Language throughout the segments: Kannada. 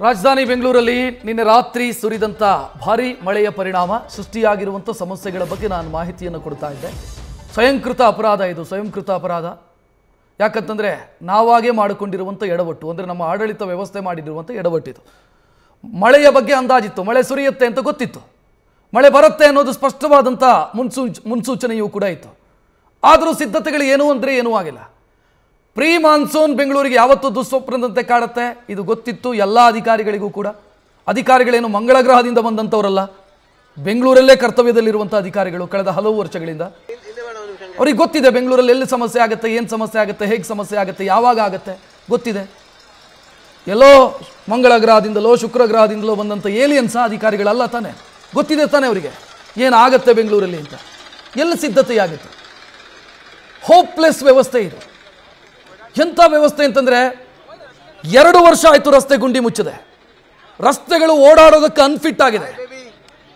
ರಾಜಧಾನಿ ಬೆಂಗಳೂರಲ್ಲಿ ನಿನ್ನೆ ರಾತ್ರಿ ಸುರಿದಂತ ಭಾರಿ ಮಳೆಯ ಪರಿಣಾಮ ಸೃಷ್ಟಿಯಾಗಿರುವಂತ ಸಮಸ್ಯೆಗಳ ಬಗ್ಗೆ ನಾನು ಮಾಹಿತಿಯನ್ನು ಕೊಡ್ತಾ ಇದ್ದೆ. ಸ್ವಯಂಕೃತ ಅಪರಾಧ ಇದು, ಸ್ವಯಂಕೃತ ಅಪರಾಧ. ಯಾಕಂತಂದ್ರೆ ನಾವಾಗೇ ಮಾಡಿಕೊಂಡಿರುವಂತ ಎಡವಟ್ಟು, ಅಂದ್ರೆ ನಮ್ಮ ಆಡಳಿತ ವ್ಯವಸ್ಥೆ ಮಾಡಿರುವಂತ ಎಡವಟ್ಟು ಇದು. ಮಳೆಯ ಬಗ್ಗೆ ಅಂದಾಜಿತ್ತು, ಮಳೆ ಸುರಿಯುತ್ತೆ ಅಂತ ಗೊತ್ತಿತ್ತು, ಮಳೆ ಬರುತ್ತೆ ಅನ್ನೋದು ಸ್ಪಷ್ಟವಾದಂಥ ಮುನ್ಸೂಚನೆಯೂ ಕೂಡ ಇತ್ತು. ಆದರೂ ಸಿದ್ಧತೆಗಳು ಏನು ಅಂದರೆ ಏನೂ ಆಗಿಲ್ಲ. ಪ್ರೀ ಮಾನ್ಸೂನ್ ಬೆಂಗಳೂರಿಗೆ ಯಾವತ್ತೂ ದುಸ್ವಪ್ನದಂತೆ ಕಾಡುತ್ತೆ, ಇದು ಗೊತ್ತಿತ್ತು ಎಲ್ಲ ಅಧಿಕಾರಿಗಳಿಗೂ ಕೂಡ. ಅಧಿಕಾರಿಗಳೇನು ಮಂಗಳ ಗ್ರಹದಿಂದ ಬಂದಂಥವರಲ್ಲ, ಬೆಂಗಳೂರಲ್ಲೇ ಕರ್ತವ್ಯದಲ್ಲಿರುವಂಥ ಅಧಿಕಾರಿಗಳು ಕಳೆದ ಹಲವು ವರ್ಷಗಳಿಂದ. ಅವ್ರಿಗೆ ಗೊತ್ತಿದೆ ಬೆಂಗಳೂರಲ್ಲಿ ಎಲ್ಲಿ ಸಮಸ್ಯೆ ಆಗುತ್ತೆ, ಏನು ಸಮಸ್ಯೆ ಆಗುತ್ತೆ, ಹೇಗೆ ಸಮಸ್ಯೆ ಆಗುತ್ತೆ, ಯಾವಾಗ ಆಗುತ್ತೆ ಗೊತ್ತಿದೆ. ಎಲ್ಲೋ ಮಂಗಳ ಗ್ರಹದಿಂದಲೋ ಶುಕ್ರ ಗ್ರಹದಿಂದಲೋ ಬಂದಂಥ ಏಲಿಯನ್ಸ ಅಧಿಕಾರಿಗಳಲ್ಲ ತಾನೆ, ಗೊತ್ತಿದೆ ತಾನೆ ಅವರಿಗೆ ಏನಾಗುತ್ತೆ ಬೆಂಗಳೂರಲ್ಲಿ ಅಂತ. ಎಲ್ಲಿ ಸಿದ್ಧತೆಯಾಗಿತ್ತು? ಹೋಪ್ಲೆಸ್ ವ್ಯವಸ್ಥೆ ಇದು. ಎಂಥ ವ್ಯವಸ್ಥೆ ಅಂತಂದರೆ 2 ವರ್ಷ ಆಯಿತು ರಸ್ತೆ ಗುಂಡಿ ಮುಚ್ಚದೆ, ರಸ್ತೆಗಳು ಓಡಾಡೋದಕ್ಕೆ ಅನ್ಫಿಟ್ ಆಗಿದೆ.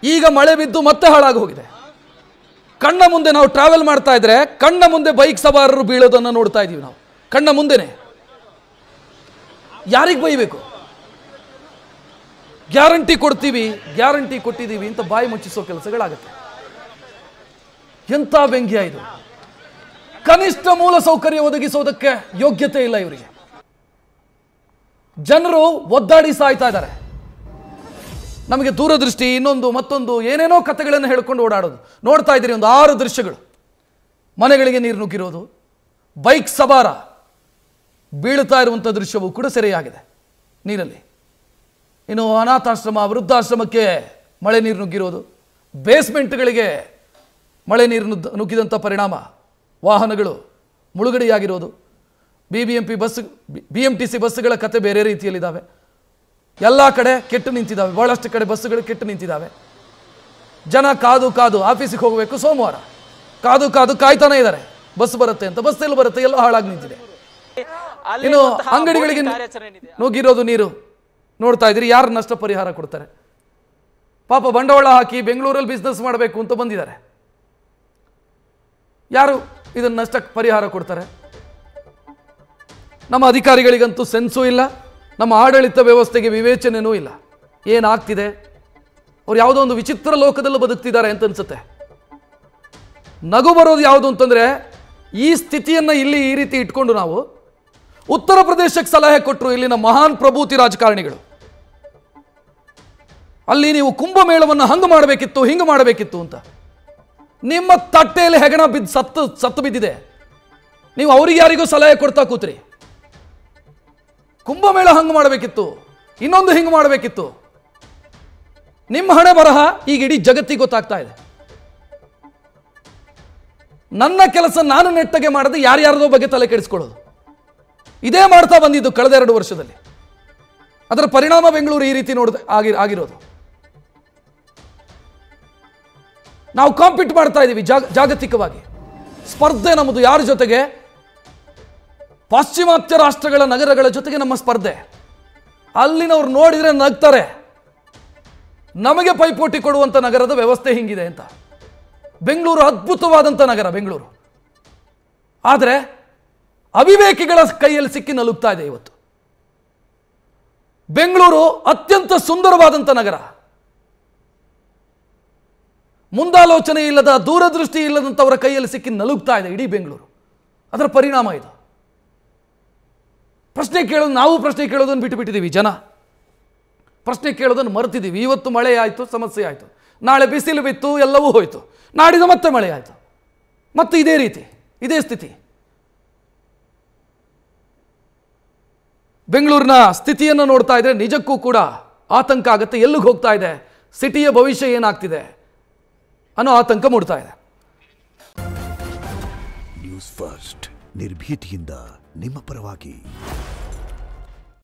ಈಗ ಮಳೆ ಬಿದ್ದು ಮತ್ತೆ ಹಾಳಾಗಿ ಹೋಗಿದೆ. ಕಣ್ಣ ಮುಂದೆ ನಾವು ಟ್ರಾವೆಲ್ ಮಾಡ್ತಾ ಇದ್ರೆ ಕಣ್ಣ ಮುಂದೆ ಬೈಕ್ ಸವಾರರು ಬೀಳೋದನ್ನು ನೋಡ್ತಾ ಇದ್ದೀವಿ ನಾವು, ಕಣ್ಣ ಮುಂದೆನೆ. ಯಾರಿಗೆ ಬೈಬೇಕು? ಗ್ಯಾರಂಟಿ ಕೊಡ್ತೀವಿ, ಗ್ಯಾರಂಟಿ ಕೊಟ್ಟಿದ್ದೀವಿ ಅಂತ ಬಾಯಿ ಮುಚ್ಚಿಸೋ ಕೆಲಸಗಳಾಗುತ್ತೆ. ಎಂಥ ವ್ಯಂಗ್ಯ ಇದು! ಕನಿಷ್ಠ ಮೂಲ ಸೌಕರ್ಯ ಒದಗಿಸೋದಕ್ಕೆ ಯೋಗ್ಯತೆ ಇಲ್ಲ ಇವರಿಗೆ. ಜನರು ಒದ್ದಾಡಿ ಸಾಯ್ತಾ ಇದ್ದಾರೆ. ನಮಗೆ ದೂರದೃಷ್ಟಿ, ಇನ್ನೊಂದು ಮತ್ತೊಂದು ಏನೇನೋ ಕಥೆಗಳನ್ನು ಹೇಳ್ಕೊಂಡು ಓಡಾಡೋದು ನೋಡ್ತಾ ಇದ್ದೀರಿ. ಒಂದು 6 ದೃಶ್ಯಗಳು: ಮನೆಗಳಿಗೆ ನೀರು ನುಗ್ಗಿರೋದು, ಬೈಕ್ ಸವಾರ ಬೀಳ್ತಾ ಇರುವಂಥ ದೃಶ್ಯವೂ ಕೂಡ ಸೆರೆಯಾಗಿದೆ ನೀರಲ್ಲಿ. ಇನ್ನು ಅನಾಥಾಶ್ರಮ, ವೃದ್ಧಾಶ್ರಮಕ್ಕೆ ಮಳೆ ನೀರು ನುಗ್ಗಿರೋದು, ಬೇಸ್ಮೆಂಟ್ಗಳಿಗೆ ಮಳೆ ನೀರು ನುಗ್ಗಿದಂಥ ಪರಿಣಾಮ ವಾಹನಗಳು ಮುಳುಗಡೆಯಾಗಿರೋದು, BMTC ಬಸ್ಸುಗಳ ಕತೆ ಬೇರೆ ರೀತಿಯಲ್ಲಿದ್ದಾವೆ. ಎಲ್ಲ ಕಡೆ ಕೆಟ್ಟು ನಿಂತಿದ್ದಾವೆ, ಬಹಳಷ್ಟು ಕಡೆ ಬಸ್ಸುಗಳು ಕೆಟ್ಟು ನಿಂತಿದ್ದಾವೆ. ಜನ ಕಾದು ಆಫೀಸಿಗೆ ಹೋಗಬೇಕು ಸೋಮವಾರ, ಕಾಯ್ತಾನೆ ಇದ್ದಾರೆ ಬಸ್ ಬರುತ್ತೆ ಅಂತ. ಬಸ್ ಎಲ್ಲ ಬರುತ್ತೆ, ಎಲ್ಲ ಹಾಳಾಗಿ ನಿಂತಿದೆ. ಇನ್ನು ಅಂಗಡಿಗಳಿಗೆ ನುಗ್ಗಿರೋದು ನೀರು ನೋಡ್ತಾ ಇದ್ದೀರಿ. ಯಾರು ನಷ್ಟ ಪರಿಹಾರ ಕೊಡ್ತಾರೆ? ಪಾಪ ಬಂಡವಾಳ ಹಾಕಿ ಬೆಂಗಳೂರಲ್ಲಿ ಬಿಸ್ನೆಸ್ ಮಾಡಬೇಕು ಅಂತ ಬಂದಿದ್ದಾರೆ. ಯಾರು ಇದನ್ನ ನಷ್ಟ ಪರಿಹಾರ ಕೊಡ್ತಾರೆ? ನಮ್ಮ ಅಧಿಕಾರಿಗಳಿಗಂತೂ ಸೆನ್ಸೂ ಇಲ್ಲ, ನಮ್ಮ ಆಡಳಿತ ವ್ಯವಸ್ಥೆಗೆ ವಿವೇಚನೆಯೂ ಇಲ್ಲ. ಏನಾಗ್ತಿದೆ? ಅವ್ರು ಯಾವುದೋ ಒಂದು ವಿಚಿತ್ರ ಲೋಕದಲ್ಲೂ ಬದುಕ್ತಿದ್ದಾರೆ ಅಂತ ಅನ್ಸುತ್ತೆ. ನಗು ಬರೋದು ಯಾವುದು ಅಂತಂದ್ರೆ, ಈ ಸ್ಥಿತಿಯನ್ನು ಇಲ್ಲಿ ಈ ರೀತಿ ಇಟ್ಕೊಂಡು ನಾವು ಉತ್ತರ ಪ್ರದೇಶಕ್ಕೆ ಸಲಹೆ ಕೊಟ್ಟರು ಇಲ್ಲಿನ ಮಹಾನ್ ಪ್ರಭೂತಿ ರಾಜಕಾರಣಿಗಳು. ಅಲ್ಲಿ ನೀವು ಕುಂಭಮೇಳವನ್ನು ಹಂಗೆ ಮಾಡಬೇಕಿತ್ತು, ಹಿಂಗೆ ಮಾಡಬೇಕಿತ್ತು ಅಂತ. ನಿಮ್ಮ ತಟ್ಟೆಯಲ್ಲಿ ಹೆಗಣ ಬಿದ್ದು ಸತ್ತು ಬಿದ್ದಿದೆ. ನೀವು ಅವ್ರಿಗೆ ಯಾರಿಗೂ ಸಲಹೆ ಕೊಡ್ತಾ ಕೂತ್ರಿ. ಕುಂಭಮೇಳ ಹಂಗೆ ಮಾಡಬೇಕಿತ್ತು, ಇನ್ನೊಂದು ಹಿಂಗೆ ಮಾಡಬೇಕಿತ್ತು. ನಿಮ್ಮ ಹಣೆ ಬರಹ ಈಗ ಇಡೀ ಜಗತ್ತಿಗೆ ಗೊತ್ತಾಗ್ತಾ ಇದೆ. ನನ್ನ ಕೆಲಸ ನಾನು ನೆಟ್ಟಗೆ ಮಾಡದೆ ಯಾರ್ಯಾರದೋ ಬಗ್ಗೆ ತಲೆ ಕೆಡಿಸ್ಕೊಳ್ಳೋದು, ಇದೇ ಮಾಡ್ತಾ ಬಂದಿದ್ದು ಕಳೆದ 2 ವರ್ಷದಲ್ಲಿ. ಅದರ ಪರಿಣಾಮ ಬೆಂಗಳೂರು ಈ ರೀತಿ ಆಗಿರೋದು. ನಾವು ಕಾಂಪೀಟ್ ಮಾಡ್ತಾ ಇದ್ದೀವಿ ಜಾಗತಿಕವಾಗಿ. ಸ್ಪರ್ಧೆ ನಮ್ಮದು. ಯಾರ ಜೊತೆಗೆ? ಪಾಶ್ಚಿಮಾತ್ಯ ರಾಷ್ಟ್ರಗಳ ನಗರಗಳ ಜೊತೆಗೆ ನಮ್ಮ ಸ್ಪರ್ಧೆ. ಅಲ್ಲಿನವ್ರು ನೋಡಿದ್ರೆ ನಗ್ತಾರೆ, ನಮಗೆ ಪೈಪೋಟಿ ಕೊಡುವಂಥ ನಗರದ ವ್ಯವಸ್ಥೆ ಹಿಂಗಿದೆ ಅಂತ. ಬೆಂಗಳೂರು ಅದ್ಭುತವಾದಂಥ ನಗರ ಬೆಂಗಳೂರು, ಆದರೆ ಅವಿವೇಕಿಗಳ ಕೈಯಲ್ಲಿ ಸಿಕ್ಕಿ ನಲುಗ್ತಾ ಇದೆ ಇವತ್ತು. ಬೆಂಗಳೂರು ಅತ್ಯಂತ ಸುಂದರವಾದಂಥ ನಗರ, ಮುಂದಾಲೋಚನೆ ಇಲ್ಲದ, ದೂರದೃಷ್ಟಿ ಇಲ್ಲದಂಥವರ ಕೈಯಲ್ಲಿ ಸಿಕ್ಕಿ ನಲುಗ್ತಾ ಇದೆ ಇಡೀ ಬೆಂಗಳೂರು. ಅದರ ಪರಿಣಾಮ ಇದು. ನಾವು ಪ್ರಶ್ನೆ ಕೇಳೋದನ್ನು ಬಿಟ್ಟುಬಿಟ್ಟಿದ್ದೀವಿ. ಜನ ಪ್ರಶ್ನೆ ಕೇಳೋದನ್ನು ಮರೆತಿದ್ದೀವಿ. ಇವತ್ತು ಮಳೆ ಆಯಿತು, ಸಮಸ್ಯೆ ಆಯಿತು. ನಾಳೆ ಬಿಸಿಲು ಬಿತ್ತು, ಎಲ್ಲವೂ ಹೋಯಿತು. ನಾಡಿದ್ದು ಮತ್ತೆ ಮಳೆ ಆಯಿತು, ಮತ್ತೆ ಇದೇ ರೀತಿ, ಇದೇ ಸ್ಥಿತಿ. ಬೆಂಗಳೂರಿನ ಸ್ಥಿತಿಯನ್ನು ನೋಡ್ತಾ ಇದ್ರೆ ನಿಜಕ್ಕೂ ಕೂಡ ಆತಂಕ ಆಗುತ್ತೆ. ಎಲ್ಲಿಗೆ ಹೋಗ್ತಾ ಇದೆ, ಸಿಟಿಯ ಭವಿಷ್ಯ ಏನಾಗ್ತಿದೆ ಅನ್ನೋ ಆತಂಕ ಮೂಡ್ತಾ ಇದೆ. ನ್ಯೂಸ್ ಫಸ್ಟ್, ನಿರ್ಭೀತಿಯಿಂದ ನಿಮ್ಮ ಪರವಾಗಿ.